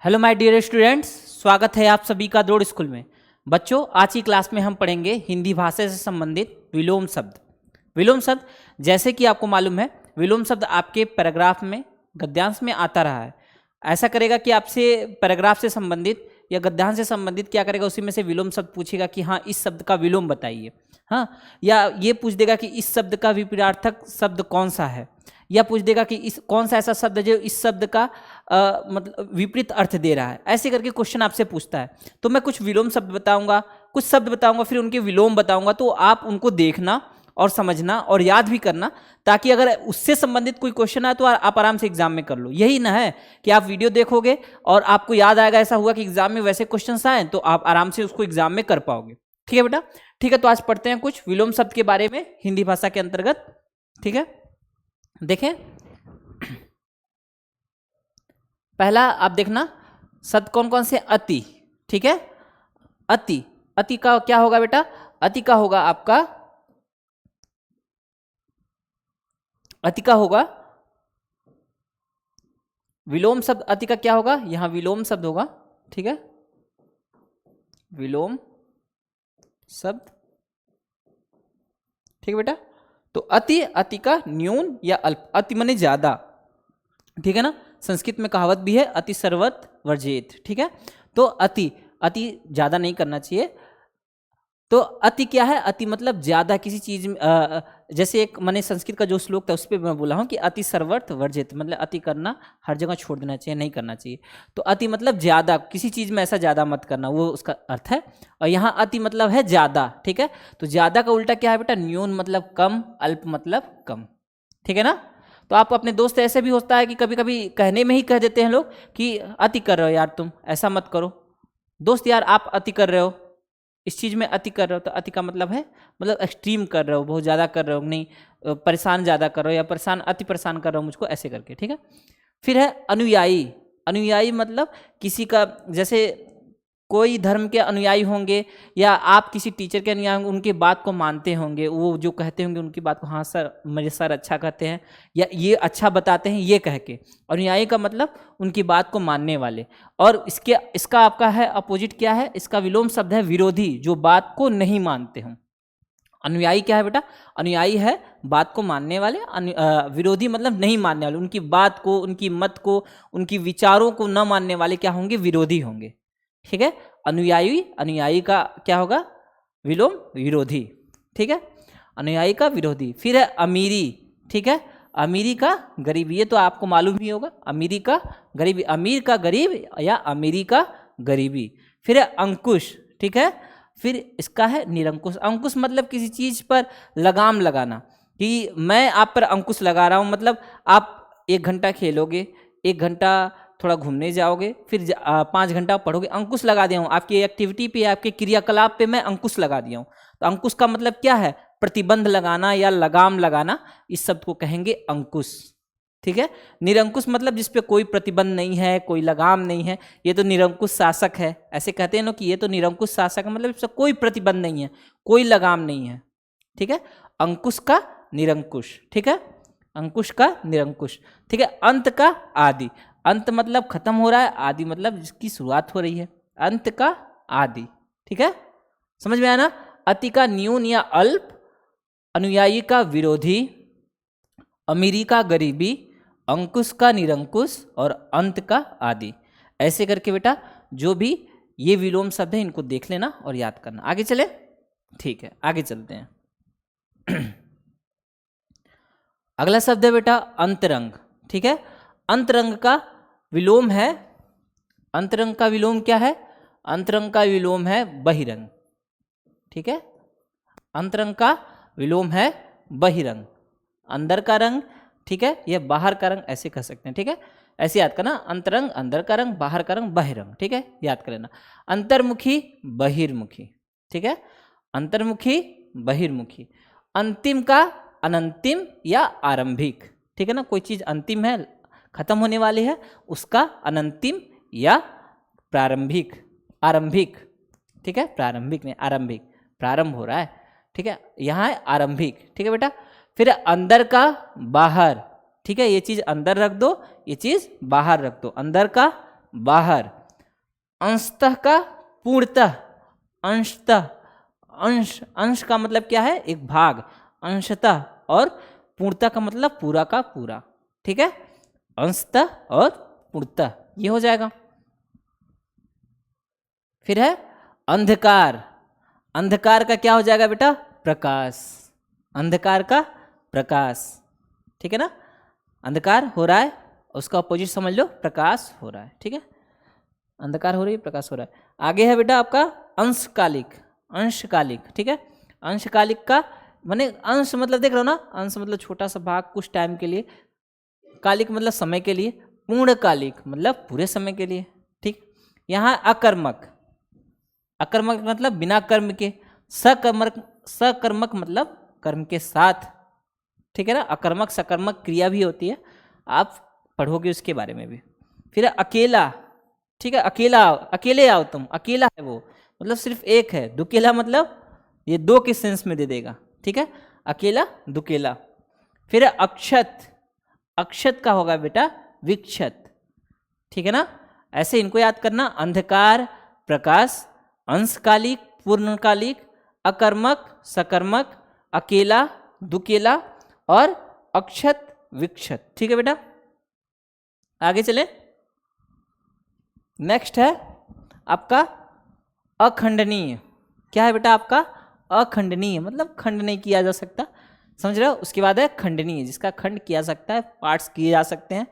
Hello my dear students, स्वागत है आप सभी का दौड़ स्कूल में। बच्चों, आज की क्लास में हम पढ़ेंगे हिंदी भाषा से संबंधित विलोम शब्द। विलोम शब्द, जैसे कि आपको मालूम है, विलोम शब्द आपके पैराग्राफ में, गद्यांश में आता रहा है। ऐसा करेगा कि आपसे पैराग्राफ से संबंधित या गद्यांश से संबंधित क्या करेगा, उसी में से विलोम शब्द पूछेगा कि हाँ इस शब्द का विलोम बताइए, हाँ, या ये पूछ देगा कि इस शब्द का विपरीतार्थक शब्द कौन सा है, या पूछ देगा कि इस कौन सा ऐसा शब्द है जो इस शब्द का मतलब विपरीत अर्थ दे रहा है। ऐसे करके क्वेश्चन आपसे पूछता है। तो मैं कुछ विलोम शब्द बताऊंगा, कुछ शब्द बताऊंगा, फिर उनके विलोम बताऊंगा, तो आप उनको देखना और समझना और याद भी करना, ताकि अगर उससे संबंधित कोई क्वेश्चन आए तो आप आराम से एग्जाम में कर लो। यही ना है कि आप वीडियो देखोगे और आपको याद आएगा, ऐसा हुआ कि एग्जाम में वैसे क्वेश्चन आए तो आप आराम से उसको एग्जाम में कर पाओगे। ठीक है बेटा, ठीक है। तो आज पढ़ते हैं कुछ विलोम शब्द के बारे में हिंदी भाषा के अंतर्गत। ठीक है, देखें, पहला आप देखना शब्द कौन कौन से। अति, ठीक है, अति। अति का क्या होगा बेटा? अति का होगा आपका, अति का होगा विलोम शब्द। अति का क्या होगा? यहां विलोम शब्द होगा। ठीक है, विलोम शब्द। ठीक है बेटा। तो अति, अति का न्यून या अल्प। अति माने ज्यादा, ठीक है ना। संस्कृत में कहावत भी है, अति सर्वत्र वर्जेत। ठीक है, तो अति, अति ज्यादा नहीं करना चाहिए। तो अति क्या है? अति मतलब ज्यादा किसी चीज में, जैसे एक मैंने संस्कृत का जो श्लोक था उस पर मैं बोला हूँ कि अति सर्वत्र वर्जित, मतलब अति करना हर जगह छोड़ देना चाहिए, नहीं करना चाहिए। तो अति मतलब ज्यादा, किसी चीज में ऐसा ज्यादा मत करना, वो उसका अर्थ है। और यहाँ अति मतलब है ज्यादा। ठीक है, तो ज्यादा का उल्टा क्या है बेटा? न्यून मतलब कम, अल्प मतलब कम। ठीक है ना। तो आप अपने दोस्त, ऐसे भी होता है कि कभी कभी कहने में ही कह देते हैं लोग कि अति कर रहे हो यार, तुम ऐसा मत करो। दोस्त यार आप अति कर रहे हो, इस चीज़ में अति कर रहे हो। तो अति का मतलब है, मतलब एक्सट्रीम कर रहे हो, बहुत ज़्यादा कर रहे हो, नहीं परेशान ज़्यादा कर रहे हो, या परेशान, अति परेशान कर रहे हो मुझको, ऐसे करके। ठीक है, फिर है अनुयायी। अनुयायी मतलब किसी का, जैसे कोई धर्म के अनुयायी होंगे या आप किसी टीचर के अनुयायी होंगे, उनकी बात को मानते होंगे, वो जो कहते होंगे उनकी बात को, हाँ सर मेरे सर अच्छा कहते हैं या ये अच्छा बताते हैं, ये कह के। अनुयायी का मतलब उनकी बात को मानने वाले। और इसका आपका है अपोजिट क्या है? इसका विलोम शब्द है विरोधी, जो बात को नहीं मानते हों। अनुयायी क्या है बेटा? अनुयायी है बात को मानने वाले, विरोधी मतलब नहीं मानने वाले, उनकी बात को, उनकी मत को, उनकी विचारों को न मानने वाले क्या होंगे? विरोधी होंगे। ठीक है, अनुयायी, अनुयायी का क्या होगा? विलोम विरोधी। ठीक है, अनुयायी का विरोधी। फिर है अमीरी। ठीक है, अमीरी का गरीबी, ये तो आपको मालूम ही होगा, अमीरी का गरीबी, अमीर का गरीब या अमीरी का गरीबी। फिर है अंकुश। ठीक है, फिर इसका है निरंकुश। अंकुश मतलब किसी चीज पर लगाम लगाना, कि मैं आप पर अंकुश लगा रहा हूं, मतलब आप 1 घंटा खेलोगे, 1 घंटा थोड़ा घूमने जाओगे, फिर 5 घंटा पढ़ोगे, अंकुश लगा दिया हूँ आपकी एक्टिविटी पे, आपके क्रियाकलाप पे मैं अंकुश लगा दिया हूँ। तो अंकुश का मतलब क्या है? प्रतिबंध लगाना या लगाम लगाना, इस शब्द को कहेंगे अंकुश। ठीक है, निरंकुश मतलब जिसपे कोई प्रतिबंध नहीं है, कोई लगाम नहीं है, ये तो निरंकुश शासक है, ऐसे कहते हैं ना कि ये तो निरंकुश शासक है, मतलब इससे कोई प्रतिबंध नहीं है, कोई लगाम नहीं है। ठीक है, अंकुश का निरंकुश। ठीक है, अंकुश का निरंकुश। ठीक है, अंत का आदि। अंत मतलब खत्म हो रहा है, आदि मतलब जिसकी शुरुआत हो रही है, अंत का आदि। ठीक है, समझ में आया ना। अति का न्यून या अल्प, अनुयायी का विरोधी, अमीरी का गरीबी, अंकुश का निरंकुश और अंत का आदि। ऐसे करके बेटा जो भी ये विलोम शब्द है इनको देख लेना और याद करना। आगे चले, ठीक है, आगे चलते हैं। अगला शब्द है बेटा अंतरंग। ठीक है, अंतरंग का विलोम है, अंतरंग का विलोम क्या है? अंतरंग का विलोम है बहिरंग। ठीक है, अंतरंग का विलोम है बहिरंग, अंदर का रंग। ठीक है, यह बाहर का रंग, ऐसे कह सकते हैं। ठीक है, ऐसे याद करना, अंतरंग अंदर का रंग, बाहर का रंग बहिरंग। ठीक है, याद कर लेना। अंतर्मुखी बहिर्मुखी। ठीक है, अंतर्मुखी बहिर्मुखी। अंतिम का अनंतिम या आरंभिक। ठीक है ना, कोई चीज अंतिम है, खत्म होने वाली है, उसका अनंतिम या प्रारंभिक, आरंभिक। ठीक है, प्रारंभिक नहीं आरंभिक, प्रारंभ हो रहा है। ठीक है, यहाँ है आरंभिक। ठीक है बेटा, फिर अंदर का बाहर। ठीक है, ये चीज अंदर रख दो, ये चीज बाहर रख दो, अंदर का बाहर। अंशतः का पूर्णतः, अंशतः, अंश, अंश का मतलब क्या है, एक भाग, अंशतः, और पूर्णतः का मतलब पूरा का पूरा, ठीक है, अंशतः और पूर्णतः, ये हो जाएगा। फिर है अंधकार, अंधकार का क्या हो जाएगा बेटा, प्रकाश, अंधकार का प्रकाश, ठीक है ना, अंधकार हो रहा है, उसका अपोजिट समझ लो, प्रकाश हो रहा है, ठीक है, अंधकार हो रही है, प्रकाश हो रहा है। आगे है बेटा आपका अंशकालिक, अंशकालिक, ठीक है, अंशकालिक का माने अंश मतलब देख रहे हो ना, अंश मतलब छोटा सा भाग कुछ टाइम के लिए, कालिक मतलब समय के लिए, पूर्णकालिक मतलब पूरे समय के लिए, ठीक। यहाँ अकर्मक, अकर्मक मतलब बिना कर्म के, सकर्मक, सकर्मक मतलब कर्म के साथ, ठीक है ना, अकर्मक सकर्मक क्रिया भी होती है, आप पढ़ोगे उसके बारे में भी। फिर अकेला, ठीक है, अकेला, अकेले आओ तुम, अकेला है वो मतलब सिर्फ एक है, दुकेला मतलब ये दो के सेंस में दे देगा, ठीक है, अकेला दुकेला। फिर अक्षत, अक्षत का होगा बेटा विक्षत, ठीक है ना, ऐसे इनको याद करना, अंधकार, प्रकाश, अंशकालिक, पूर्णकालिक, अकर्मक, सकर्मक, अकेला, दुकेला और अक्षत, विक्षत, ठीक है बेटा। आगे चले, नेक्स्ट है आपका अखंडनीय, क्या है बेटा आपका अखंडनीय, मतलब खंड नहीं किया जा सकता, समझ रहे हो। उसके बाद है खंडनीय, जिसका खंड किया सकता है, पार्ट्स किए जा सकते हैं।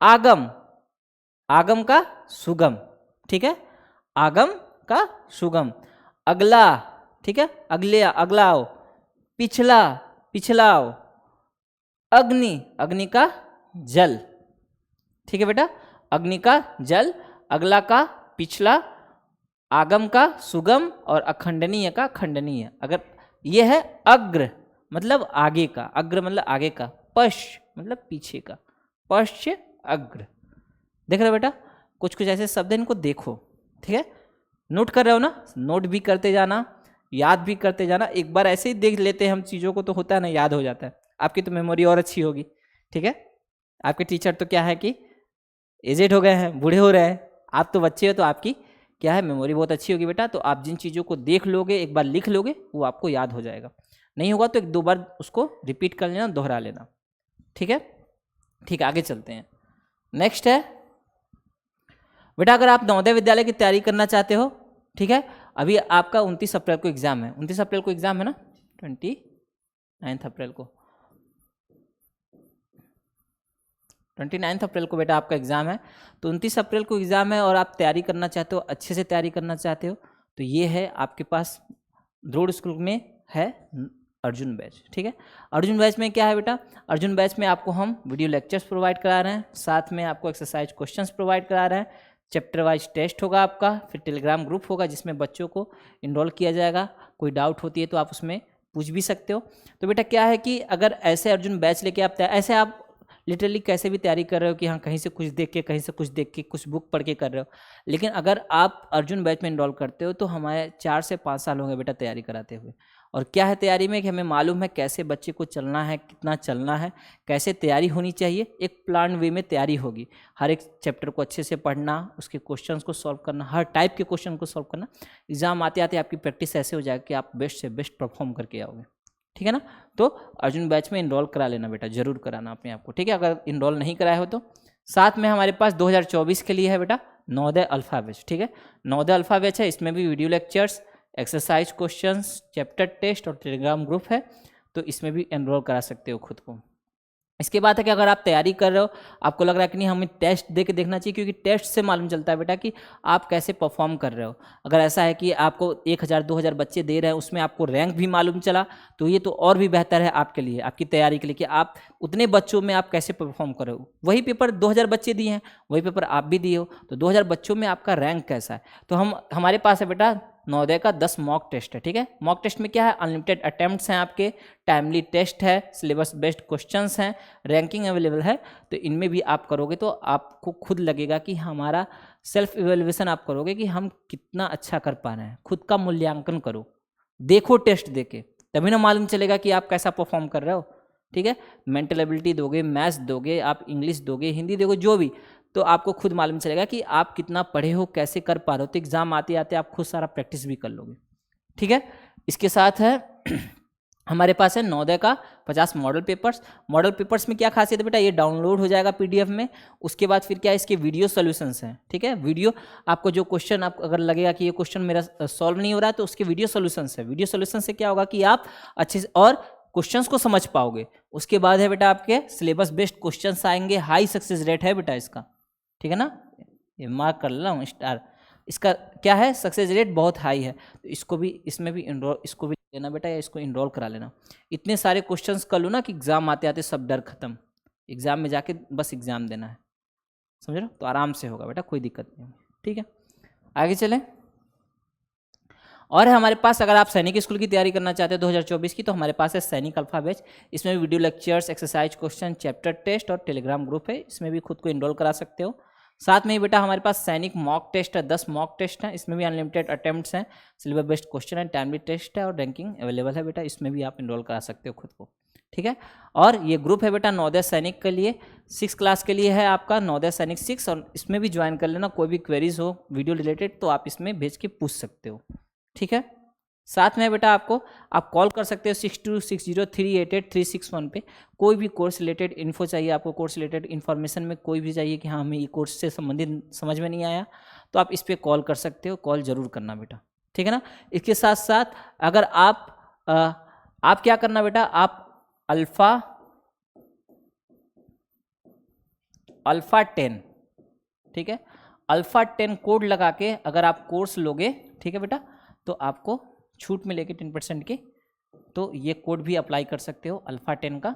आगम, आगम का सुगम, ठीक है, आगम का सुगम। अगला, ठीक है, अगले, अगलाओ, पिछला, पिछलाओ। अग्नि, अग्नि का जल, ठीक है बेटा, अग्नि का जल, अगला का पिछला, आगम का सुगम और अखंडनीय का खंडनीय। अगर ये है अग्र मतलब आगे का, अग्र मतलब आगे का, पश्च मतलब पीछे का, पश्च अग्र, देख रहे हो बेटा, कुछ कुछ ऐसे शब्द हैं, इनको देखो, ठीक है, नोट कर रहे हो ना, नोट भी करते जाना, याद भी करते जाना, एक बार ऐसे ही देख लेते हैं हम चीज़ों को तो होता है ना, याद हो जाता है, आपकी तो मेमोरी और अच्छी होगी, ठीक है। आपके टीचर तो क्या है कि एजेड हो गए हैं, बूढ़े हो रहे हैं, आप तो बच्चे हो, तो आपकी क्या है मेमोरी बहुत अच्छी होगी बेटा, तो आप जिन चीज़ों को देख लोगे, एक बार लिख लोगे, वो आपको याद हो जाएगा, नहीं होगा तो एक दो बार उसको रिपीट कर लेना, दोहरा लेना, ठीक है। ठीक है, आगे चलते हैं। नेक्स्ट है बेटा, अगर आप नवोदय विद्यालय की तैयारी करना चाहते हो, ठीक है, अभी आपका 29 अप्रैल को एग्जाम है, 29 अप्रैल को एग्जाम है ना, 29 अप्रैल को, 29 अप्रैल को बेटा आपका एग्ज़ाम है, तो 29 अप्रैल को एग्ज़ाम है और आप तैयारी करना चाहते हो, अच्छे से तैयारी करना चाहते हो, तो ये है आपके पास द्रोड़ स्कूल में है अर्जुन बैच, ठीक है। अर्जुन बैच में क्या है बेटा, अर्जुन बैच में आपको हम वीडियो लेक्चर्स प्रोवाइड करा रहे हैं, साथ में आपको एक्सरसाइज क्वेश्चंस प्रोवाइड करा रहे हैं, चैप्टर वाइज टेस्ट होगा आपका, फिर टेलीग्राम ग्रुप होगा जिसमें बच्चों को इनरोल किया जाएगा, कोई डाउट होती है तो आप उसमें पूछ भी सकते हो। तो बेटा क्या है कि अगर ऐसे अर्जुन बैच लेके आप ऐसे आप लिटरली कैसे भी तैयारी कर रहे हो कि हाँ कहीं से कुछ देख के, कहीं से कुछ देख के, कुछ बुक पढ़ के कर रहे हो, लेकिन अगर आप अर्जुन बैच में इनरोल करते हो तो हमारे 4 से 5 साल होंगे बेटा तैयारी कराते हुए। और क्या है तैयारी में कि हमें मालूम है कैसे बच्चे को चलना है, कितना चलना है, कैसे तैयारी होनी चाहिए, एक प्लान वे में तैयारी होगी, हर एक चैप्टर को अच्छे से पढ़ना, उसके क्वेश्चंस को सॉल्व करना, हर टाइप के क्वेश्चन को सॉल्व करना, एग्जाम आते आते आपकी प्रैक्टिस ऐसे हो जाएगी कि आप बेस्ट से बेस्ट परफॉर्म करके आओगे, ठीक है ना। तो अर्जुन बैच में इनरोल करा लेना बेटा, जरूर कराना अपने आप को, ठीक है। अगर इनरोल नहीं कराए हो तो साथ में हमारे पास 2024 के लिए है बेटा नवोदय अल्फा बैच, ठीक है, नवोदय अल्फा बैच है, इसमें भी video lectures, exercise questions, chapter test और टेलीग्राम ग्रुप है, तो इसमें भी एनरोल करा सकते हो खुद को। इसके बाद है कि अगर आप तैयारी कर रहे हो, आपको लग रहा है कि नहीं हमें टेस्ट दे के देखना चाहिए, क्योंकि टेस्ट से मालूम चलता है बेटा कि आप कैसे परफॉर्म कर रहे हो। अगर ऐसा है कि आपको 1000 2000 बच्चे दे रहे हैं, उसमें आपको रैंक भी मालूम चला, तो ये तो और भी बेहतर है आपके लिए, आपकी तैयारी के लिए, कि आप उतने बच्चों में आप कैसे परफॉर्म कर रहे हो। वही पेपर 2000 बच्चे दिए हैं, वही पेपर आप भी दिए हो, तो 2000 बच्चों में आपका रैंक कैसा है। तो हमारे पास है बेटा नवोदय का 10 मॉक टेस्ट है, ठीक है। मॉक टेस्ट में क्या है, अनलिमिटेड अटेम्प्ट्स हैं आपके, टाइमली टेस्ट है, सिलेबस बेस्ड क्वेश्चंस हैं, रैंकिंग अवेलेबल है, तो इनमें भी आप करोगे तो आपको खुद लगेगा कि हमारा सेल्फ इवेल्युएशन आप करोगे कि हम कितना अच्छा कर पा रहे हैं, खुद का मूल्यांकन करो, देखो टेस्ट देके, तभी ना मालूम चलेगा कि आप कैसा परफॉर्म कर रहे हो, ठीक है। मेंटल एबिलिटी दोगे, मैथ्स दोगे, आप इंग्लिश दोगे, हिंदी दोगे, जो भी, तो आपको खुद मालूम चलेगा कि आप कितना पढ़े हो, कैसे कर पा रहे हो। तो एग्जाम आते आते आप खुद सारा प्रैक्टिस भी कर लोगे, ठीक है। इसके साथ है हमारे पास है नवोदय का 50 मॉडल पेपर्स। मॉडल पेपर्स में क्या खासियत है बेटा, ये डाउनलोड हो जाएगा पीडीएफ में। उसके बाद फिर क्या है, इसके वीडियो सॉल्यूशंस हैं, ठीक है। वीडियो आपको जो क्वेश्चन आप अगर लगेगा कि ये क्वेश्चन मेरा सॉल्व नहीं हो रहा है, तो उसके वीडियो सॉल्यूशंस है। वीडियो सॉल्यूशन से क्या होगा कि आप अच्छे से और क्वेश्चंस को समझ पाओगे। उसके बाद है बेटा आपके सिलेबस बेस्ड क्वेश्चंस आएंगे, हाई सक्सेस रेट है बेटा इसका, ठीक है ना, ये मार्क कर ला हूँ स्टार। इसका क्या है, सक्सेस रेट बहुत हाई है। तो इसको भी, इसमें भी इनरोल, इसको भी लेना बेटा, या इसको इनरोल करा लेना। इतने सारे क्वेश्चंस कर लो ना कि एग्जाम आते आते सब डर खत्म, एग्जाम में जाके बस एग्जाम देना है, समझ लो। तो आराम से होगा बेटा, कोई दिक्कत नहीं होगी, ठीक है। आगे चलें। और है हमारे पास, अगर आप सैनिक स्कूल की तैयारी करना चाहते हो 2024 की, तो हमारे पास है सैनिक अल्फा बैच। इसमें video lectures, exercise question, chapter test और टेलीग्राम ग्रुप है, इसमें भी खुद को इनरोल करा सकते हो। साथ में ही बेटा हमारे पास सैनिक मॉक टेस्ट है, 10 मॉक टेस्ट हैं, इसमें भी अनलिमिटेड अटेम्प्ट्स हैं, सिलेबस बेस्ड क्वेश्चन है, टाइमली टेस्ट है और रैंकिंग अवेलेबल है बेटा, इसमें भी आप इनरोल करा सकते हो खुद को, ठीक है। और ये ग्रुप है बेटा नवोदय सैनिक के लिए, 6 क्लास के लिए है आपका नवोदय सैनिक 6, और इसमें भी ज्वाइन कर लेना। कोई भी क्वेरीज हो वीडियो रिलेटेड तो आप इसमें भेज के पूछ सकते हो, ठीक है। साथ में बेटा आपको आप कॉल कर सकते हो 6260388361 पे। कोई भी कोर्स रिलेटेड इन्फो चाहिए आपको, कोर्स रिलेटेड इन्फॉर्मेशन में कोई भी चाहिए कि हाँ हमें ये कोर्स से संबंधित समझ में नहीं आया, तो आप इस पर कॉल कर सकते हो, कॉल जरूर करना बेटा, ठीक है ना। इसके साथ साथ अगर आप क्या करना बेटा, आप अल्फा 10, ठीक है, अल्फा 10 कोड लगा के अगर आप कोर्स लोगे, ठीक है बेटा, तो आपको छूट मिलेगी 10% की। तो ये कोड भी अप्लाई कर सकते हो अल्फा 10 का,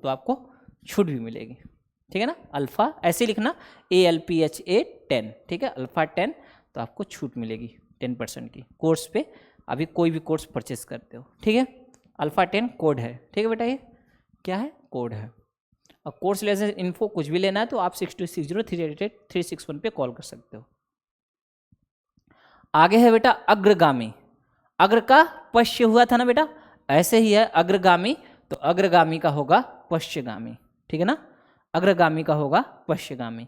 तो आपको छूट भी मिलेगी, ठीक है ना। अल्फा ऐसे लिखना, ALPHA 10, ठीक है, अल्फा 10, तो आपको छूट मिलेगी 10% की कोर्स पे, अभी कोई भी कोर्स परचेस करते हो, ठीक है। अल्फा 10 कोड है, ठीक है बेटा, ये क्या है, कोड है। और कोर्स लेसन इन्फो कुछ भी लेना है तो आप 6260388361 पे कॉल कर सकते हो। आगे है बेटा अग्रगामी। अग्र का पश्य हुआ था ना बेटा, ऐसे ही है अग्रगामी, तो अग्रगामी का होगा पश्यगामी, ठीक है ना। अग्रगामी का होगा पश्यगामी।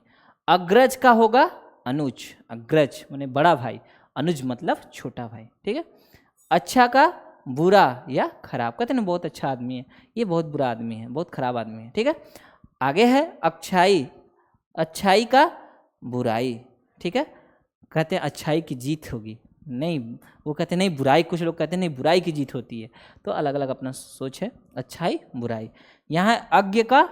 अग्रज का होगा अनुज, अग्रज माने बड़ा भाई, अनुज मतलब छोटा भाई, ठीक है। अच्छा का बुरा या खराब, कहते ना बहुत अच्छा आदमी है, ये बहुत बुरा आदमी है, बहुत खराब आदमी है, ठीक है। आगे है अच्छाई, अच्छाई का बुराई, ठीक है, कहते हैं अच्छाई की जीत होगी, नहीं वो कहते हैं नहीं बुराई, कुछ लोग कहते हैं नहीं बुराई की जीत होती है, तो अलग अलग अपना सोच है, अच्छाई बुराई। यहाँ अज्ञ का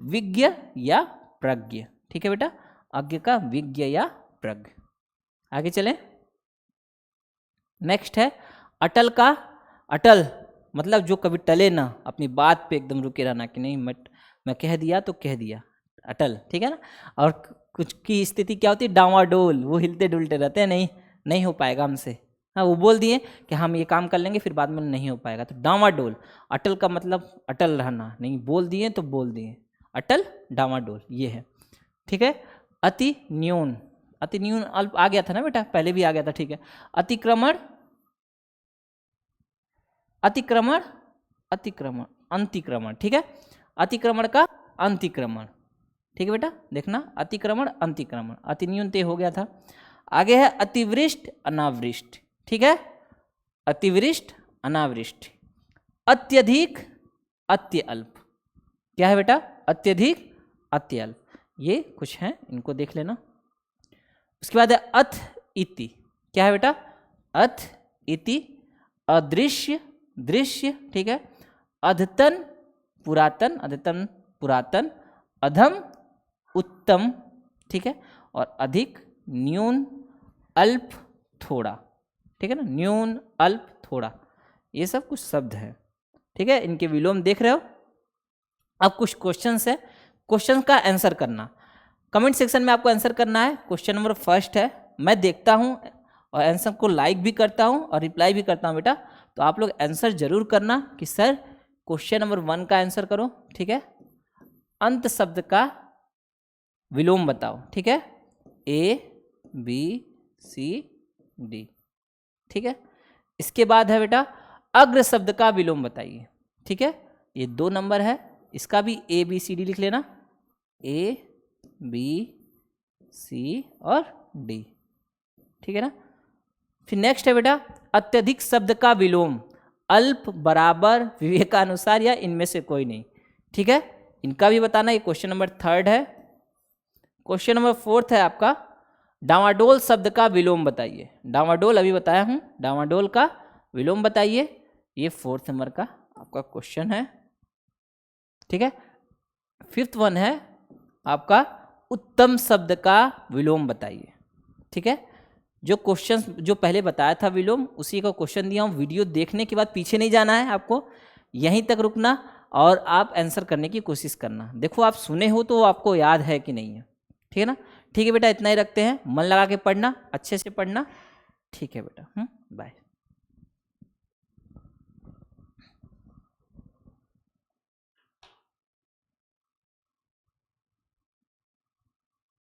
विज्ञ या प्रज्ञ, ठीक है बेटा, अज्ञ का विज्ञ या प्रज्ञ। आगे चलें। नेक्स्ट है अटल का, अटल मतलब जो कभी टले ना, अपनी बात पे एकदम रुके रहना कि नहीं मैं कह दिया तो कह दिया, अटल, ठीक है ना। और कुछ की स्थिति क्या होती है, डावाडोल, वो हिलते डुलते रहते हैं, नहीं हो पाएगा हमसे, हाँ वो बोल दिए कि हम ये काम कर लेंगे फिर बाद में नहीं हो पाएगा, तो डावाडोल। अटल का मतलब अटल रहना, नहीं बोल दिए तो बोल दिए, अटल डावाडोल ये है, ठीक है। अति न्यून, अति न्यून अल्प आ गया था ना बेटा, पहले भी आ गया था, ठीक है। अतिक्रमण, अतिक्रमण, अतिक्रमण, अंतिक्रमण, ठीक है, अतिक्रमण का अंतिक्रमण, ठीक है बेटा, देखना अतिक्रमण अंतिक्रमण, अति न्यून ते हो गया था। आगे है अतिवृष्ट अनावृष्ट, ठीक है, अतिवृष्ट अनावृष्ट। अत्यधिक अत्यल्प, क्या है बेटा, अत्यधिक अत्यल्प, ये कुछ हैं इनको देख लेना। उसके बाद है अथ इति, क्या है बेटा, अथ इति अदृश्य दृश्य, ठीक है। अधतन पुरातन, अधतन पुरातन। अधम उत्तम, ठीक है। और अधिक न्यून अल्प थोड़ा, ठीक है ना, न्यून अल्प थोड़ा, ये सब कुछ शब्द है, ठीक है। इनके विलोम देख रहे हो। अब कुछ क्वेश्चंस है, क्वेश्चन का आंसर करना, कमेंट सेक्शन में आपको आंसर करना है। क्वेश्चन नंबर फर्स्ट है, मैं देखता हूँ और आंसर को लाइक भी करता हूँ और रिप्लाई भी करता हूँ बेटा, तो आप लोग आंसर जरूर करना कि सर क्वेश्चन नंबर 1 का आंसर करो, ठीक है। अंत शब्द का विलोम बताओ, ठीक है, ABCD, ठीक है। इसके बाद है बेटा अग्र शब्द का विलोम बताइए, ठीक है, ये 2 नंबर है, इसका भी ABCD लिख लेना, ABCD, सी और डी, ठीक है ना। फिर नेक्स्ट है बेटा अत्यधिक शब्द का विलोम, अल्प, बराबर, विवेकानुसार या इनमें से कोई नहीं, ठीक है। इनका भी बताना, ये क्वेश्चन नंबर 3 है। क्वेश्चन नंबर 4 है आपका डावाडोल शब्द का विलोम बताइए। डावाडोल अभी बताया हूं, डावाडोल का विलोम बताइए। ये 4 नंबर का आपका क्वेश्चन है, ठीक है। 5th वन है आपका उत्तम शब्द का विलोम बताइए, ठीक है। जो क्वेश्चन जो पहले बताया था विलोम, उसी का क्वेश्चन दिया हूँ। वीडियो देखने के बाद पीछे नहीं जाना है आपको, यहीं तक रुकना और आप आंसर करने की कोशिश करना। देखो आप सुने हो तो आपको याद है कि नहीं है, ठीक है ना। ठीक है बेटा, इतना ही रखते हैं, मन लगा के पढ़ना, अच्छे से पढ़ना, ठीक है बेटा, बाय।